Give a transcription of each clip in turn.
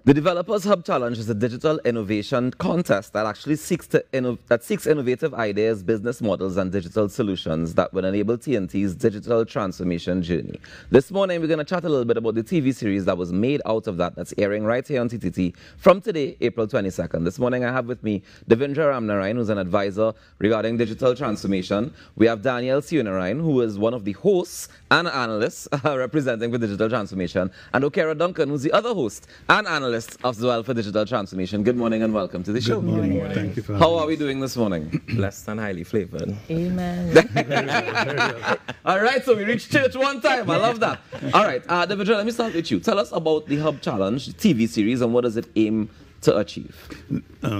The Developers Hub Challenge is a digital innovation contest that actually seeks innovative ideas, business models, and digital solutions that will enable TNT's digital transformation journey. This morning, we're going to chat a little bit about the TV series that was made out of that, that's airing right here on TTT from today, April 22nd. This morning, I have with me Devindra Ramnarine, who's an advisor regarding digital transformation. We have Danielle Seunarine, who is one of the hosts and analysts representing for digital transformation, and Okera Duncan, who's the other host and analyst as well for digital transformation. Good morning and welcome to the show. Good morning. Thank you for having How are we doing this morning? Blessed and highly flavored. Amen. All right, so we reached church one time. I love that. All right, Devindra, let me start with you. Tell us about the Hub Challenge TV series and what does it aim to achieve?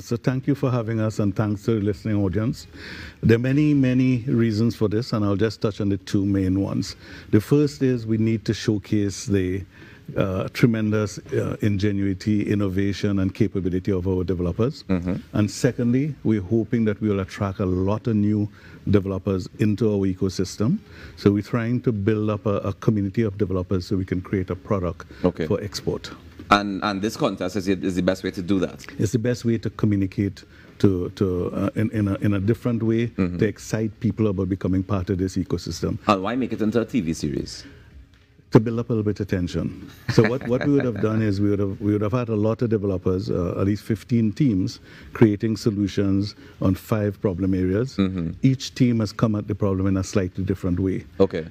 So thank you for having us, and thanks to the listening audience. There are many, many reasons for this, and I'll just touch on the two main ones. The first is we need to showcase the tremendous ingenuity, innovation, and capability of our developers. And secondly, we're hoping that we will attract a lot of new developers into our ecosystem. So we're trying to build up a community of developers so we can create a product for export. And this contest is the best way to do that? It's the best way to communicate in a different way to excite people about becoming part of this ecosystem. And why make it into a TV series? To build up a little bit of tension. So what we would have done is we would have had a lot of developers, at least 15 teams, creating solutions on 5 problem areas. Each team has come at the problem in a slightly different way. Okay.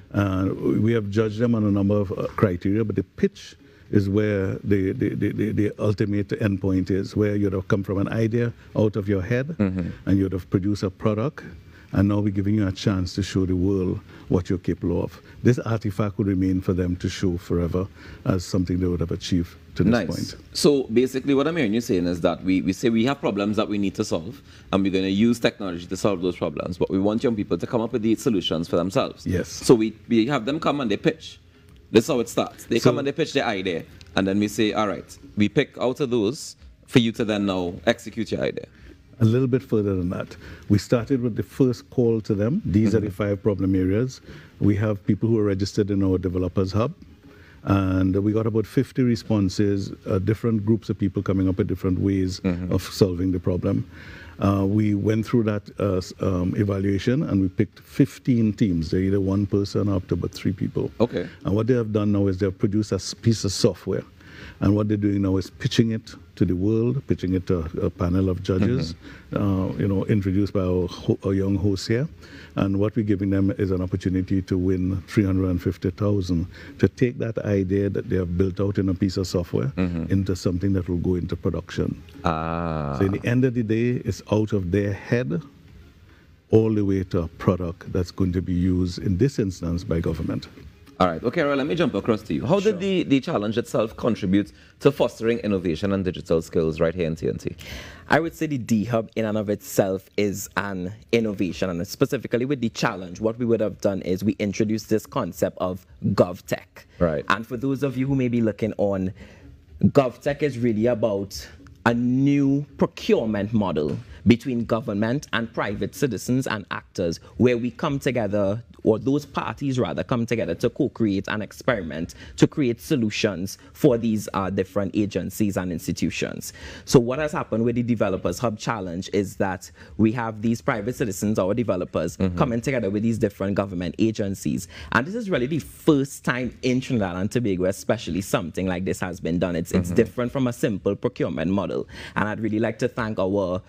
We have judged them on a number of criteria, but the pitch is where the ultimate endpoint is, where you'd have come from an idea out of your head, and you'd have produced a product. And now we're giving you a chance to show the world what you're capable of. This artifact will remain for them to show forever as something they would have achieved to this point. So basically what I'm hearing you saying is that we say we have problems that we need to solve, and we're going to use technology to solve those problems, but we want young people to come up with the solutions for themselves. Yes. So we have them come and they pitch. This is how it starts. They come and they pitch their idea, and then we say, all right, we pick out of those for you to then now execute your idea. A little bit further than that. We started with the first call to them. These are the 5 problem areas. We have people who are registered in our Developers Hub, and we got about 50 responses, different groups of people coming up with different ways of solving the problem. We went through that evaluation, and we picked 15 teams. They're either one person or up to about 3 people. Okay. And what they have done now is they've produced a piece of software. And what they're doing now is pitching it to the world, pitching it to a panel of judges, introduced by our young host here. And what we're giving them is an opportunity to win $350,000 to take that idea that they have built out in a piece of software into something that will go into production. So in the end of the day, it's out of their head all the way to a product that's going to be used, in this instance, by government. All right, okay, let me jump across to you. How did the challenge itself contribute to fostering innovation and digital skills right here in TNT? I would say the D-Hub in and of itself is an innovation, and specifically with the challenge, what we would have done is we introduced this concept of GovTech. Right. And for those of you who may be looking on, GovTech is really about a new procurement model between government and private citizens and actors, where we come together, or those parties rather come together to co-create and experiment to create solutions for these different agencies and institutions. So what has happened with the Developers Hub Challenge is that we have these private citizens, our developers, coming together with these different government agencies. And this is really the first time in Trinidad and Tobago, especially, something like this has been done. It's different from a simple procurement model. And I'd really like to thank our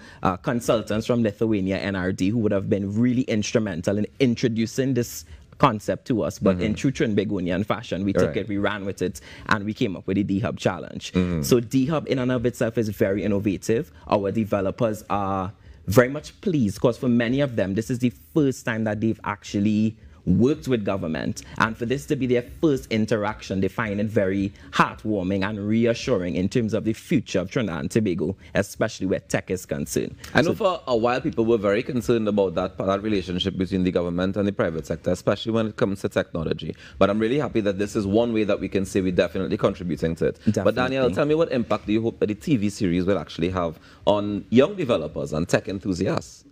consultants from Lithuania, NRD, who would have been really instrumental in introducing this concept to us. But in true Trinbagonian fashion, we took it, we ran with it, and we came up with the D-Hub Challenge. So D-Hub in and of itself is very innovative. Our developers are very much pleased, because for many of them, this is the first time that they've actually worked with government, and for this to be their first interaction, they find it very heartwarming and reassuring in terms of the future of Trinidad and Tobago, especially where tech is concerned. I know for a while people were very concerned about that relationship between the government and the private sector, especially when it comes to technology. But I'm really happy that this is one way that we can say we're definitely contributing to it. Definitely. But Danielle, tell me, what impact do you hope that the TV series will actually have on young developers and tech enthusiasts?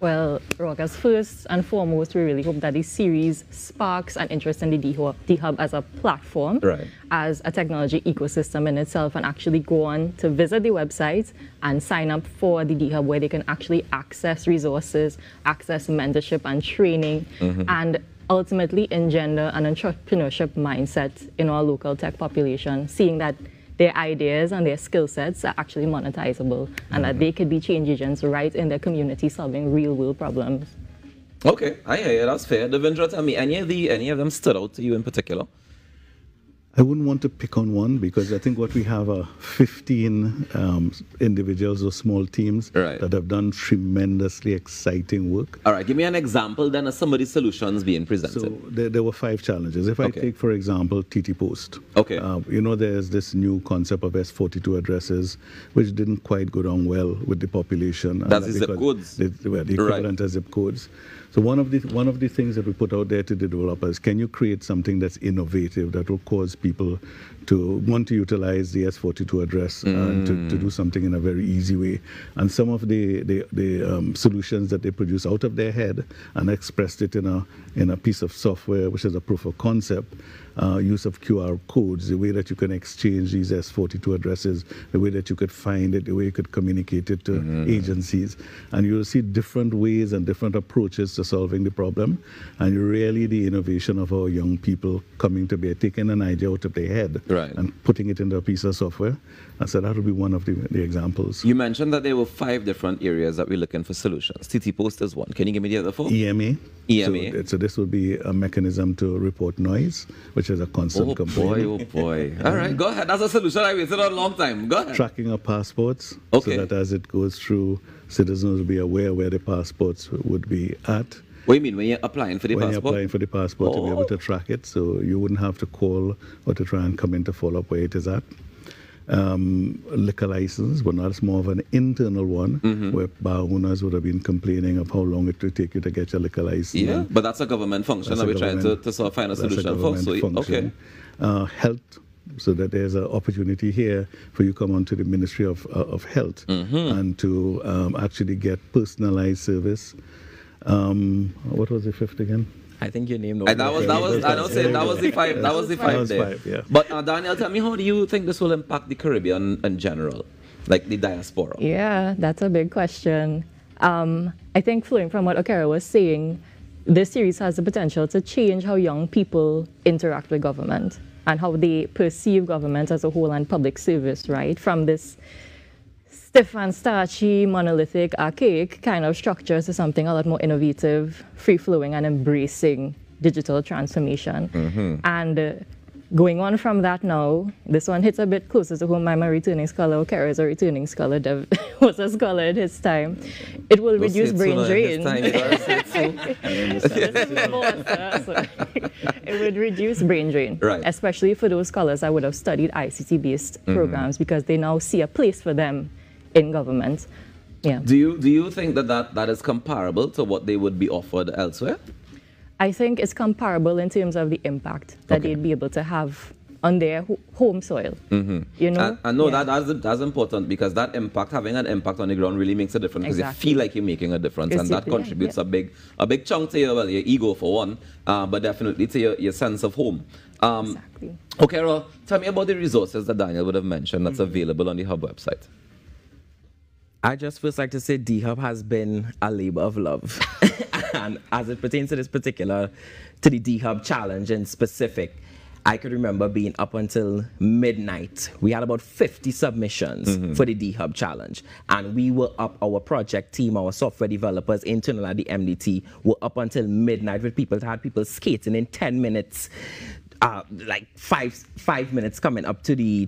Well, Rockers, first and foremost, we really hope that this series sparks an interest in the D-Hub as a platform, right, as a technology ecosystem in itself, and actually go on to visit the website and sign up for the D-Hub, where they can actually access resources, access mentorship and training, and ultimately engender an entrepreneurship mindset in our local tech population, seeing that their ideas and their skill sets are actually monetizable, and that they could be change agents right in their community solving real world problems. Okay, I hear you. That's fair. Devindra, tell me, any of them stood out to you in particular? I wouldn't want to pick on one, because I think what we have are 15 individuals or small teams that have done tremendously exciting work. All right, give me an example then of some of the solutions being presented. So there were 5 challenges. If I take, for example, TT Post. Okay. You know, there's this new concept of S42 addresses, which didn't quite go down well with the population. That's the zip codes. The equivalent of zip codes. So one of the things that we put out there to the developers, can you create something that's innovative that will cause people to want to utilize the S42 address and to do something in a very easy way? And some of the solutions that they produce out of their head and expressed it in a piece of software, which is a proof of concept, use of QR codes, the way that you can exchange these S42 addresses, the way that you could find it, the way you could communicate it to agencies. And you'll see different ways and different approaches to solving the problem. And really the innovation of our young people coming to bear, taking an idea out of their head and putting it into a piece of software. And so that would be one of the examples. You mentioned that there were 5 different areas that we're looking for solutions. TT Post is one. Can you give me the other 4? EMA. EMA. So this would be a mechanism to report noise, which is a constant complaint. Oh boy. All right, go ahead. That's a solution I waited on a long time. Go ahead. Tracking of passports, so that as it goes through, citizens will be aware where the passports would be at. What do you mean, when you're applying for the passport? When you're applying for the passport, to be able to track it, so you wouldn't have to call or to try and come in to follow up where it is at. Liquor license, but that's more of an internal one, where bar owners would have been complaining of how long it would take you to get your liquor license. Yeah, but that's a government function that we're trying to sort of find a solution for. So, okay. Health, so that there's an opportunity here for you to come onto the Ministry of Health and to actually get personalized service. What was the 5th again? I think your name. That was the 5. That was the 5 there. 5, yeah. But Danielle, tell me, how do you think this will impact the Caribbean in general, like the diaspora? Yeah, that's a big question. I think flowing from what Okera was saying, this series has the potential to change how young people interact with government and how they perceive government as a whole and public service, right? From this stiff and starchy, monolithic, archaic kind of structures to something a lot more innovative, free-flowing, and embracing digital transformation. And going on from that now, this one hits a bit closer to home. I'm a returning scholar. Okera is a returning scholar. Dev was a scholar in his time. It will reduce brain drain. It would reduce brain drain, especially for those scholars that would have studied ICT-based programs, because they now see a place for them in government. Yeah. Do you think that is comparable to what they would be offered elsewhere? I think it's comparable in terms of the impact that they'd be able to have on their home soil. You know? I know that's important, because that impact, having an impact on the ground, really makes a difference, because you feel like you're making a difference, and that contributes a big chunk to your ego for one, but definitely to your sense of home. Exactly. Okera, tell me about the resources that Danielle would have mentioned that's available on the Hub website. I just first like to say D-Hub has been a labor of love. And as it pertains to the D-Hub challenge in specific, I could remember being up until midnight. We had about 50 submissions for the D-Hub challenge. And we were up, our project team, our software developers, internal at the MDT, were up until midnight with people. Had people skating in 10 minutes, like five minutes coming up to the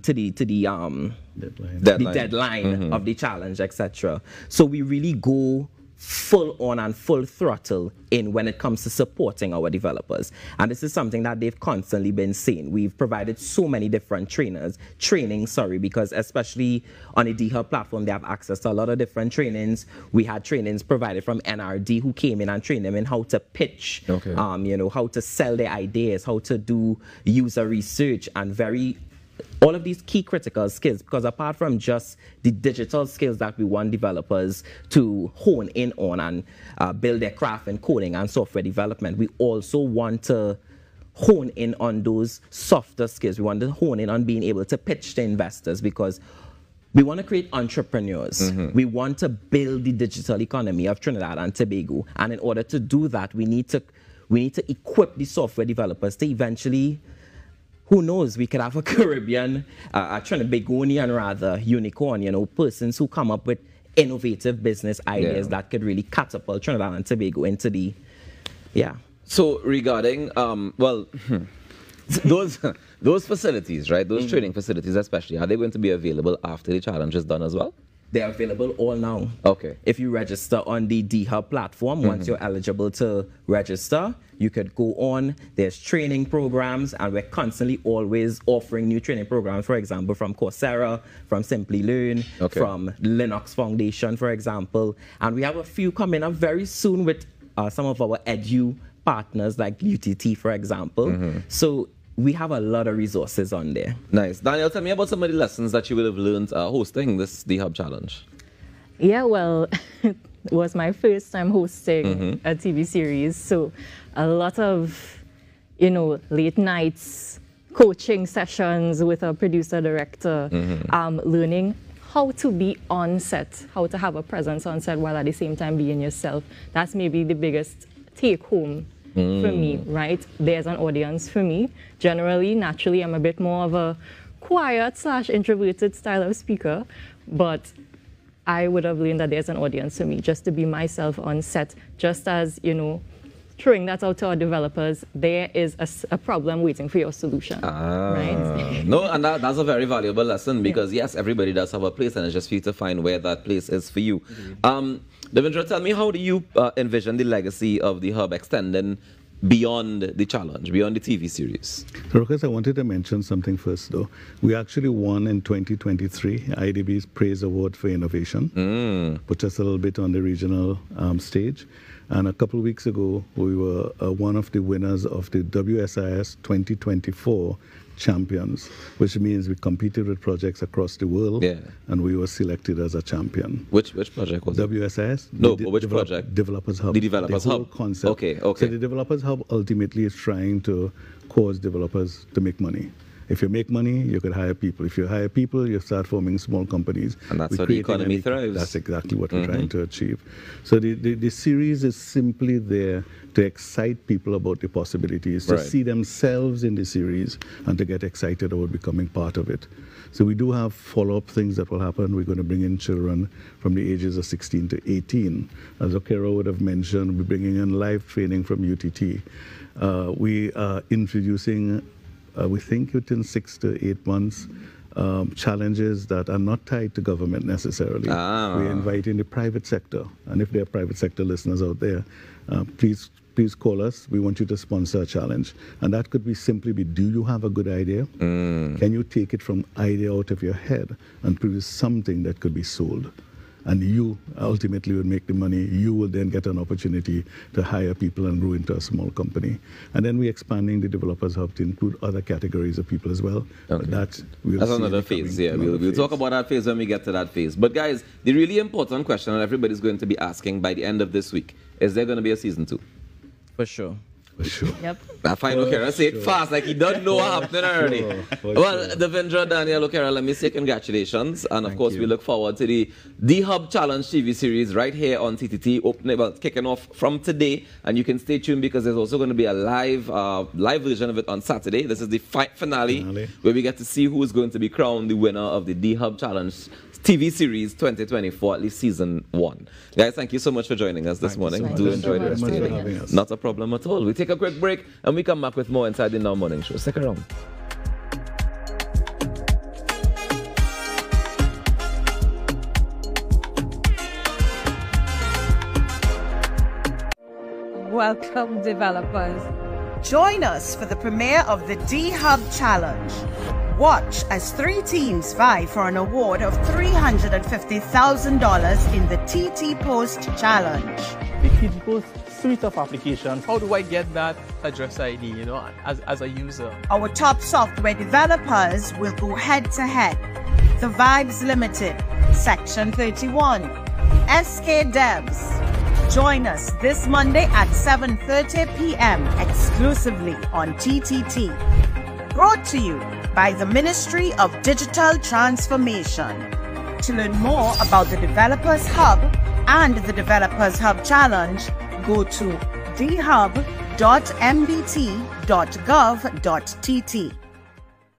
deadline of the challenge, etc. So we really go full on and full throttle in when it comes to supporting our developers. And this is something that they've constantly been saying. We've provided so many different trainings, because especially on the D-Hub platform, they have access to a lot of different trainings. We had trainings provided from NRD who came in and trained them in how to pitch, how to sell their ideas, how to do user research, and very all of these key critical skills, because apart from just the digital skills that we want developers to hone in on and build their craft in coding and software development, we also want to hone in on those softer skills. We want to hone in on being able to pitch to investors, because we want to create entrepreneurs. We want to build the digital economy of Trinidad and Tobago. And in order to do that, we need to equip the software developers to eventually, who knows, we could have a Caribbean, a Trinidadian rather, unicorn, you know, persons who come up with innovative business ideas that could really catapult Trinidad and Tobago into the, So regarding, those facilities, right? Those training facilities especially, are they going to be available after the challenge is done as well? They're available all now. Okay. If you register on the dhub platform, once you're eligible to register, you could go on. There's training programs, and we're constantly always offering new training programs, for example, from Coursera, from Simply Learn, from Linux Foundation, for example. And we have a few coming up very soon with some of our edu partners like UTT, for example. So we have a lot of resources on there. Nice. Danielle, tell me about some of the lessons that you would have learned hosting this dhub challenge. Yeah, well, it was my first time hosting a TV series, so a lot of, you know, late nights, coaching sessions with a producer director, learning how to be on set, how to have a presence on set while at the same time being yourself. That's maybe the biggest take home for me, right? There's an audience for me. Generally, naturally, I'm a bit more of a quiet / introverted style of speaker, but I would have learned that there's an audience for me, just to be myself on set, just as, you know, throwing that out to our developers, there is a problem waiting for your solution, right? No, and that's a very valuable lesson, because yes, everybody does have a place, and it's just for you to find where that place is for you. Devindra, tell me, how do you envision the legacy of the hub extending beyond the challenge, beyond the TV series? Rokas, I wanted to mention something first, though. We actually won in 2023 IDB's Praise Award for Innovation, put us a little bit on the regional stage. And a couple of weeks ago, we were one of the winners of the WSIS 2024 champions, which means we competed with projects across the world, and we were selected as a champion. Which project was it? WSIS? No, but which project? Developers Hub. The Developers Hub. Concept. Okay. So the Developers Hub ultimately is trying to cause developers to make money. If you make money, you could hire people. If you hire people, you start forming small companies. And that's how the economy thrives. That's exactly what we're trying to achieve. So the series is simply there to excite people about the possibilities, to see themselves in the series, and to get excited about becoming part of it. So we do have follow-up things that will happen. We're going to bring in children from the ages of 16 to 18. As Okera would have mentioned, we're bringing in live training from UTT. We are introducing, we think within 6 to 8 months, challenges that are not tied to government necessarily. We're inviting the private sector. And if there are private sector listeners out there, please call us. We want you to sponsor a challenge. And that could be simply do you have a good idea? Can you take it from idea out of your head and produce something that could be sold? And you ultimately will make the money. You will then get an opportunity to hire people and grow into a small company. And then we're expanding the Developers Hub to include other categories of people as well. But that's another phase. Yeah, we'll talk about that phase when we get to that phase. But guys, the really important question that everybody's going to be asking by the end of this week, is there going to be a season 2? For sure. For sure. Yep. I find Okera say it fast, like he doesn't know what happened already. Well, Devindra, Danielle, Okera, let me say congratulations. And of course, we look forward to the dhub Challenge TV series right here on TTT, kicking off from today. And you can stay tuned, because there's also going to be a live version of it on Saturday. This is the finale, where we get to see who is going to be crowned the winner of the dhub Challenge TV series 2024, at least season 1. Guys, thank you so much for joining us this morning. Do enjoy the rest of the day. Not a problem at all. We take a quick break and we come back with more inside the Now Morning Show. Stick around. Welcome, developers. Join us for the premiere of the dhub Challenge. Watch as 3 teams vie for an award of $350,000 in the TT Post Challenge. The TT Post suite of applications. How do I get that address ID, as a user? Our top software developers will go head-to-head. The Vibes Limited, Section 31, SK Devs. Join us this Monday at 7:30 p.m. exclusively on TTT. Brought to you by the Ministry of Digital Transformation. To learn more about the Developers Hub and the Developers Hub Challenge, go to dhub.mdt.gov.tt.